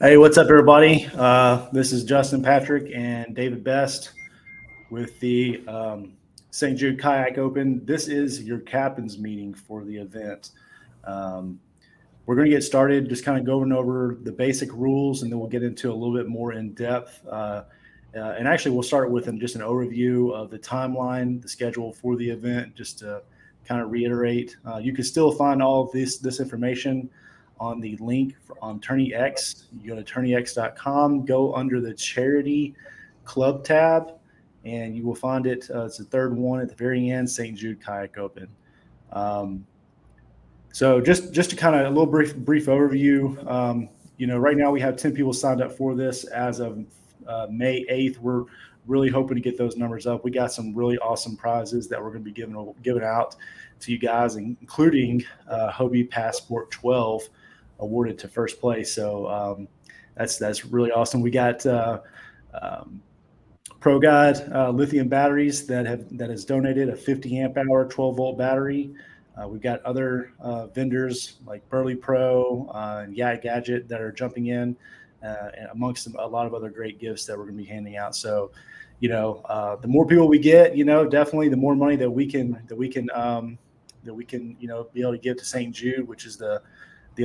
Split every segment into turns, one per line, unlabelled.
Hey, what's up, everybody? This is Justin Patrick and David Best with the St. Jude Kayak Open. This is your captain's meeting for the event. Um, we're going to get started just kind of going over the basic rules, and then we'll get into a little bit more in depth. And actually, we'll start with just an overview of the timeline, the schedule for the event, just to kind of reiterate. You can still find all of this information on the link on Tourney X. You go to tourneyx.com, go under the charity club tab, and you will find it. It's the third one at the very end, St. Jude Kayak Open. Um, so just to kind of a little brief overview. Right now we have 10 people signed up for this as of May 8th. We're really hoping to get those numbers up. We got some really awesome prizes that we're going to be giving out to you guys, including Hobie Passport 12 awarded to first place. So that's really awesome. We got ProGuide lithium batteries that has donated a 50 amp hour 12-volt battery. We've got other vendors like Burley Pro and Yeah Gadget that are jumping in, and amongst a lot of other great gifts that we're going to be handing out. So, the more people we get, definitely the more money that we can be able to give to St. Jude, which is the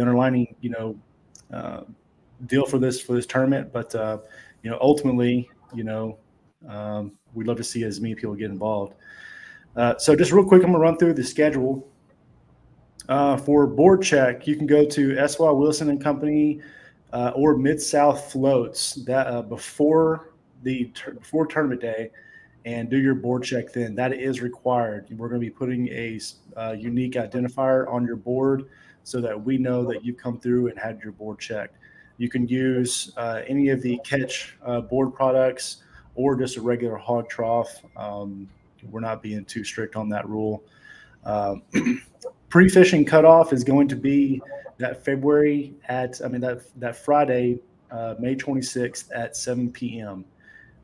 underlining uh, deal for this tournament. But ultimately, we'd love to see as many people get involved. So just real quick, I'm gonna run through the schedule. For board check, you can go to S.Y. Wilson and Company or Mid South Floats that before tournament day, and do your board check then. That is required. We're going to be putting a unique identifier on your board so that we know that you've come through and had your board checked. You can use any of the catch board products or just a regular hog trough. We're not being too strict on that rule. Uh, Pre-fishing cutoff is going to be that that Friday, May 26th at 7 p.m.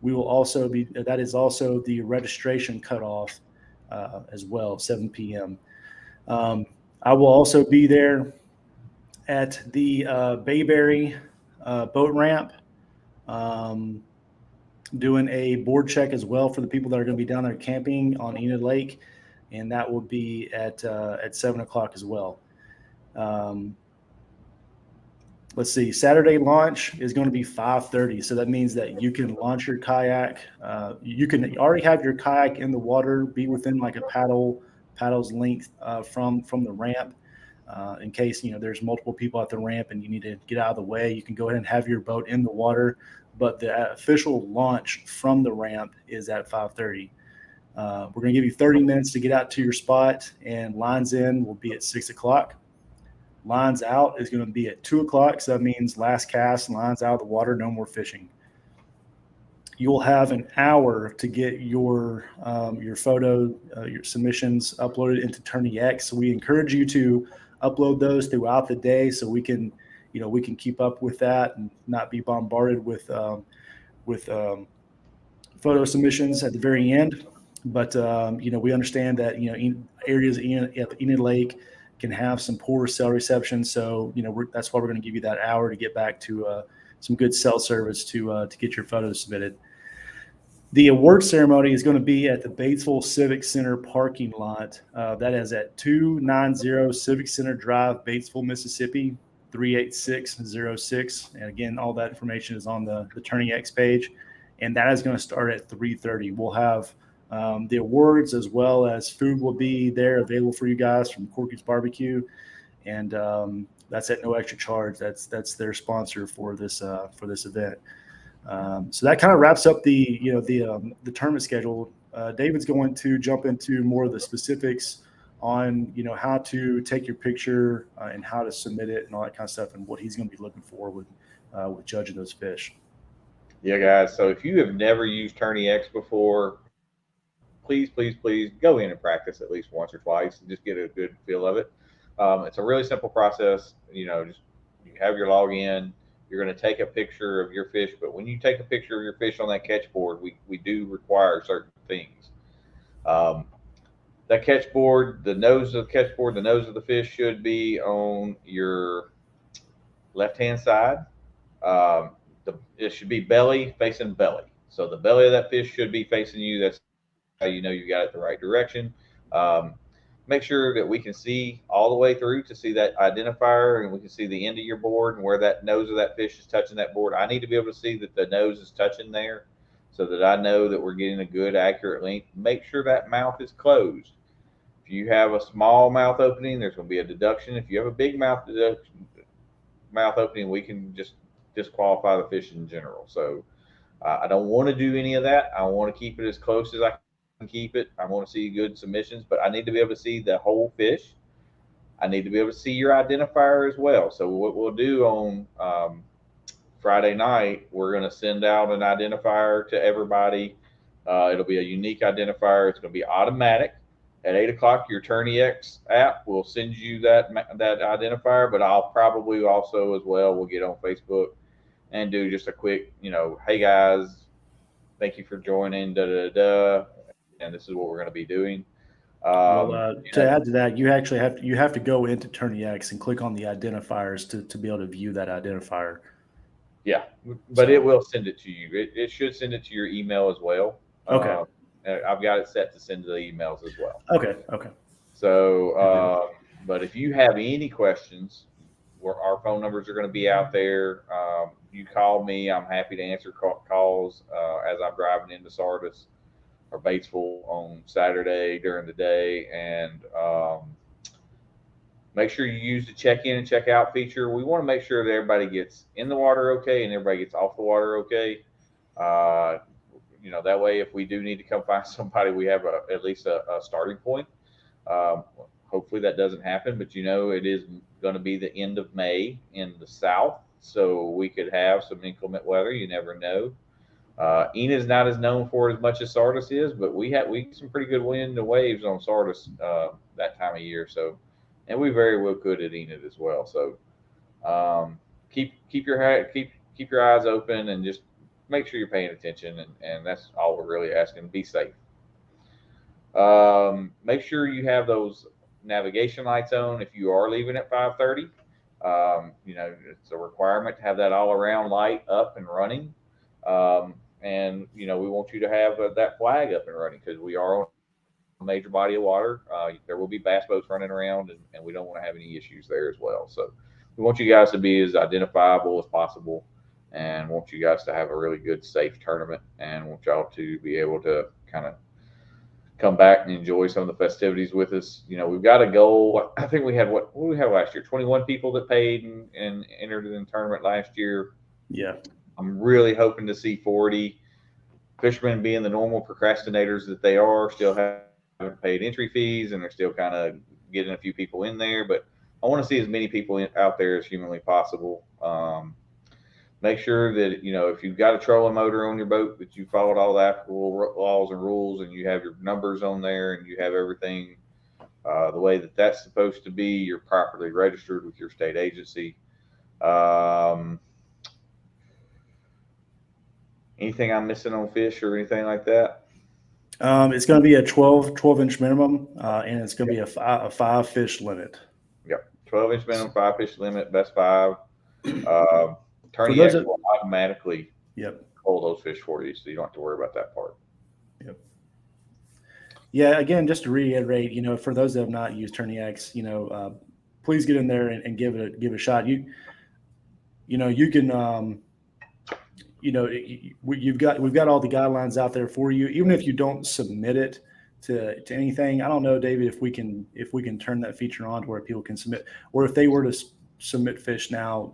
We will also that is also the registration cutoff as well, 7 p.m. I will also be there at the Bayberry boat ramp, um, doing a board check as well for the people that are going to be down there camping on Enid Lake, and that will be at 7 o'clock as well. Um, let's see. Saturday launch is going to be 5:30, so that means that you can launch your kayak. You can already have your kayak in the water, be within like a paddle's length from the ramp. In case there's multiple people at the ramp and you need to get out of the way, you can go ahead and have your boat in the water. But the official launch from the ramp is at 5:30. We're going to give you 30 minutes to get out to your spot, and lines in will be at 6 o'clock. Lines out is going to be at 2 o'clock. So that means last cast, lines out of the water, no more fishing. You'll have an hour to get your photo, your submissions uploaded into Tourney X. So we encourage you to upload those throughout the day, so we can keep up with that and not be bombarded with photo submissions at the very end. But we understand that areas at Enid Lake can have some poor cell reception, so that's why we're going to give you that hour to get back to some good cell service to get your photos submitted. The award ceremony is going to be at the Batesville Civic Center parking lot. That is at 290 Civic Center Drive, Batesville, Mississippi, 38606. And again, all that information is on the Tourney X page. And that is going to start at 3:30. We'll have the awards as well as food will be there available for you guys from Corky's Barbecue. And that's at no extra charge. That's their sponsor for this event. So that kind of wraps up the tournament schedule. David's going to jump into more of the specifics on how to take your picture and how to submit it and all that kind of stuff, and what he's going to be looking for with judging those fish.
Yeah, guys. So if you have never used Tourney X before, please go in and practice at least once or twice and just get a good feel of it. It's a really simple process. Just you have your login. You're going to take a picture of your fish, but when you take a picture of your fish on that catch board, we do require certain things. Um, that catch board, the nose of the catch board, the nose of the fish should be on your left hand side. It should be belly facing belly. So the belly of that fish should be facing you. That's how you know you got it the right direction. Um, Make sure that we can see all the way through to see that identifier, and we can see the end of your board and where that nose of that fish is touching that board. I need to be able to see that the nose is touching there so that I know that we're getting a good, accurate length. Make sure that mouth is closed. If you have a small mouth opening, there's going to be a deduction. If you have a big mouth opening, we can just disqualify the fish in general. So I don't want to do any of that. I want to keep it as close as I can keep it. I want to see good submissions, but I need to be able to see the whole fish. I need to be able to see your identifier as well. So what we'll do on Friday night, we're going to send out an identifier to everybody. It'll be a unique identifier. It's going to be automatic. At 8 o'clock, your Tourney X app will send you that identifier. But I'll probably also as well. We'll get on Facebook and do just a quick, hey guys, thank you for joining. Da da da. And this is what we're going to be doing.
Well,
You
to
know,
add to that, you have to go into Tourney X and click on the identifiers to be able to view that identifier.
yeah, but it
So
will send it to you. It should send it to your email as well.
okay,
I've got it set to send to the emails as well.
okay,
So,
good deal.
but if you have any questions, our phone numbers are going to be out there. You call me. I'm happy to answer calls as I'm driving into Sardis or Batesville on Saturday during the day. And make sure you use the check in and check out feature. We want to make sure that everybody gets in the water okay and everybody gets off the water okay. Uh, that way, if we do need to come find somebody, we have at least a starting point. Um, Hopefully that doesn't happen, but it is going to be the end of May in the south, so we could have some inclement weather. You never know. Enid is not as known for it as much as Sardis is, but we get some pretty good wind and waves on Sardis that time of year. So, and we very well could at Enid as well. So, keep your eyes open and just make sure you're paying attention, and that's all we're really asking. Be safe. Make sure you have those navigation lights on if you are leaving at 5:30. It's a requirement to have that all around light up and running. And we want you to have that flag up and running because we are on a major body of water. There will be bass boats running around, and we don't want to have any issues there as well. So we want you guys to be as identifiable as possible and want you guys to have a really good, safe tournament and want y'all to be able to kind of come back and enjoy some of the festivities with us. We've got a goal. I think we had what did we have last year? 21 people that paid and entered in the tournament last year.
Yeah,
I'm really hoping to see 40 fishermen being the normal procrastinators that they are, still haven't paid entry fees and they're still kind of getting a few people in there. But I want to see as many people out there as humanly possible. Make sure that if you've got a trolling motor on your boat, that you followed all the applicable laws and rules, and you have your numbers on there, and you have everything the way that that's supposed to be. You're properly registered with your state agency. Um, Anything I'm missing on fish or anything like that?
it's going to be a 12-inch minimum, and it's going to be a 5 fish limit.
Yep. 12-inch minimum, 5 fish limit, best five. Um,
For
Tourney
those
X
that,
will automatically
yep,
hold those fish for you, so you don't have to worry about that part.
yep. Yeah, again, just to reiterate, for those that have not used Tourney X, please get in there and give it a shot. You can, we've got all the guidelines out there for you. Even if you don't submit it to anything, I don't know, David, if we can turn that feature on to where people can submit, or if they were to submit fish now,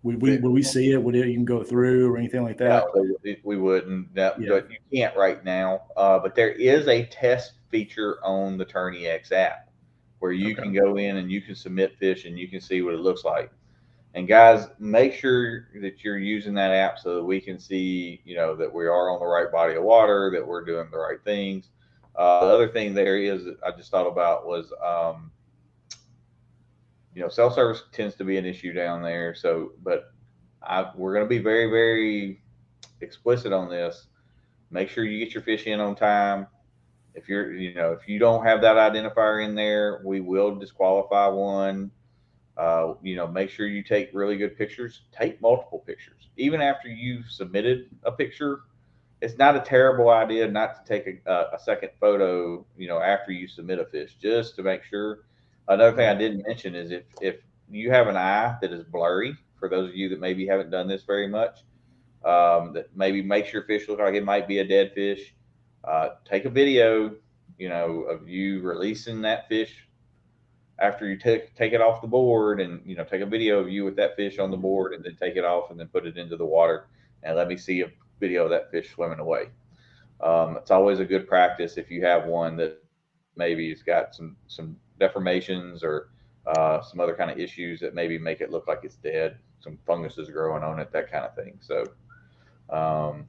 would we see it? Would it even go through or anything like that?
No, we wouldn't. No,
Yeah.
but you can't right now. But there is a test feature on the Tourney X app where you
Okay.
can go in and you can submit fish and you can see what it looks like. And guys, make sure that you're using that app so that we can see, that we are on the right body of water, that we're doing the right things. The other thing there is that I just thought about was, cell service tends to be an issue down there. So, but we're going to be very, very explicit on this. Make sure you get your fish in on time. If you don't have that identifier in there, we will disqualify one. Make sure you take really good pictures. Take multiple pictures. Even after you've submitted a picture, it's not a terrible idea not to take a second photo, after you submit a fish, just to make sure. Another thing I didn't mention is if you have an eye that is blurry, for those of you that maybe haven't done this very much, that maybe makes your fish look like it might be a dead fish, take a video, of you releasing that fish after you take it off the board, and take a video of you with that fish on the board, and then take it off and then put it into the water, and let me see a video of that fish swimming away. It's always a good practice if you have one that maybe has got some deformations or some other kind of issues that maybe make it look like it's dead, some funguses growing on it, that kind of thing. So um,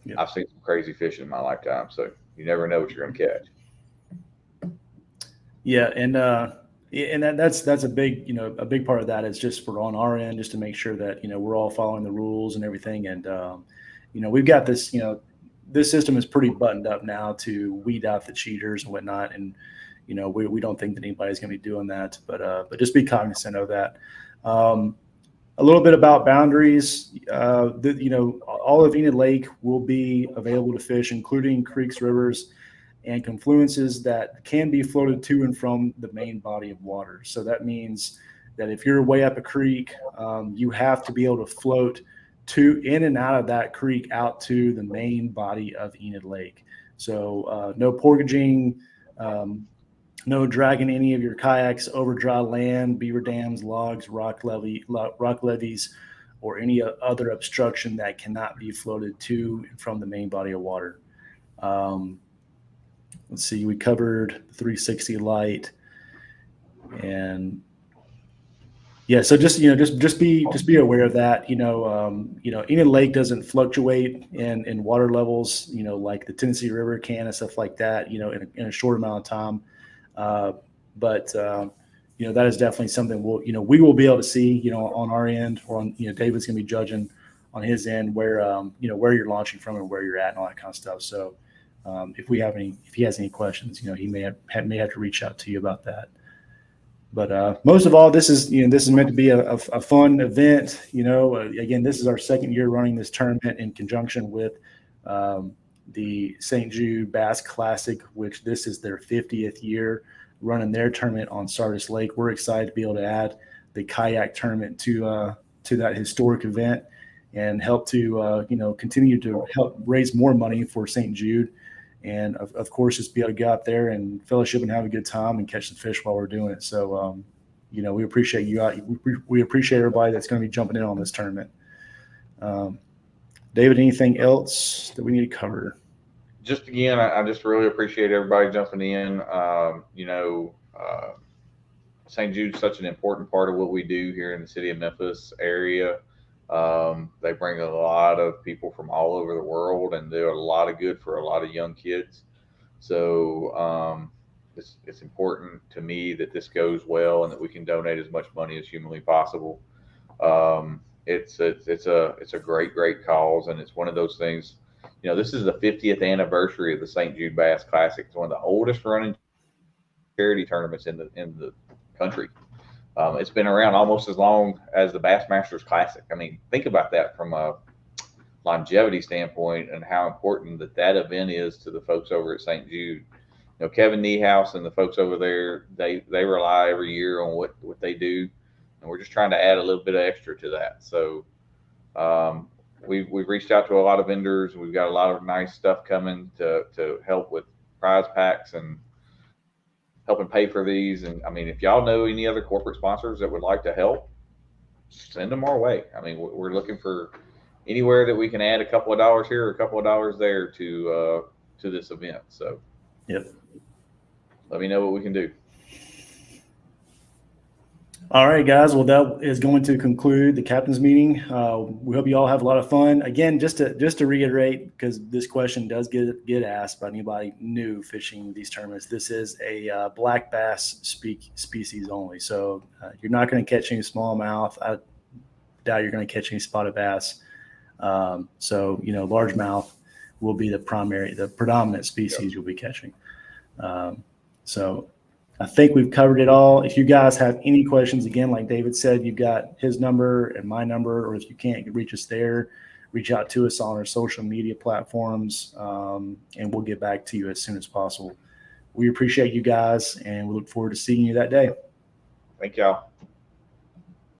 Yeah.
I've seen some crazy fish in my lifetime, so you never know what you're going to catch.
Yeah, and that's a big a big part of that is just for on our end, just to make sure that we're all following the rules and everything, and we've got this this system is pretty buttoned up now to weed out the cheaters and whatnot, and we don't think that anybody's going to be doing that, but just be cognizant of that. A little bit about boundaries. All of Enid Lake will be available to fish, including creeks, rivers, and confluences that can be floated to and from the main body of water. So that means that if you're way up a creek, you have to be able to float in and out of that creek out to the main body of Enid Lake. So no portaging, no dragging any of your kayaks over dry land, beaver dams, logs, rock levees, or any other obstruction that cannot be floated to and from the main body of water. Let's see, we covered 360 light, and yeah, so just be aware of that. Enid Lake doesn't fluctuate in water levels, like the Tennessee River can and stuff like that, in a short amount of time. But that is definitely something we will be able to see, on our end, or on, David's going to be judging on his end where you're launching from and where you're at and all that kind of stuff. So if he has any questions, he may have to reach out to you about that. But most of all, this is meant to be a fun event. Again, this is our second year running this tournament in conjunction with the St. Jude Bass Classic, which this is their 50th year running their tournament on Sardis Lake. We're excited to be able to add the kayak tournament to that historic event and help to continue to help raise more money for St. Jude. And of course, just be able to go out there and fellowship and have a good time and catch some fish while we're doing it. So, we appreciate you. We appreciate everybody that's going to be jumping in on this tournament. David, anything else that we need to cover?
Just again, I just really appreciate everybody jumping in. St. Jude's such an important part of what we do here in the city of Memphis area. They bring a lot of people from all over the world and do a lot of good for a lot of young kids. So it's important to me that this goes well and that we can donate as much money as humanly possible. It's a great cause, and it's one of those things. This is the 50th anniversary of the St. Jude Bass Classic. It's one of the oldest running charity tournaments in the country. It's been around almost as long as the Bassmasters Classic. I mean, think about that from a longevity standpoint and how important that event is to the folks over at St. Jude. Kevin Niehaus and the folks over there, they rely every year on what they do, and we're just trying to add a little bit of extra to that. So we've reached out to a lot of vendors. We've got a lot of nice stuff coming to help with prize packs and helping pay for these. And I mean, if y'all know any other corporate sponsors that would like to help, send them our way. I mean, we're looking for anywhere that we can add a couple of dollars here or a couple of dollars there to this event. So,
yep.
Let me know what we can do.
All right, guys. Well, that is going to conclude the captain's meeting. We hope you all have a lot of fun. Again, just to reiterate, because this question does get asked by anybody new fishing these tournaments, this is a black bass species only. So you're not going to catch any smallmouth. I doubt you're going to catch any spotted bass. So largemouth will be the predominant species you'll be catching. So I think we've covered it all. If you guys have any questions, again, like David said, you've got his number and my number, or if you can't reach us there, reach out to us on our social media platforms, and we'll get back to you as soon as possible. We appreciate you guys, and we look forward to seeing you that day.
Thank y'all.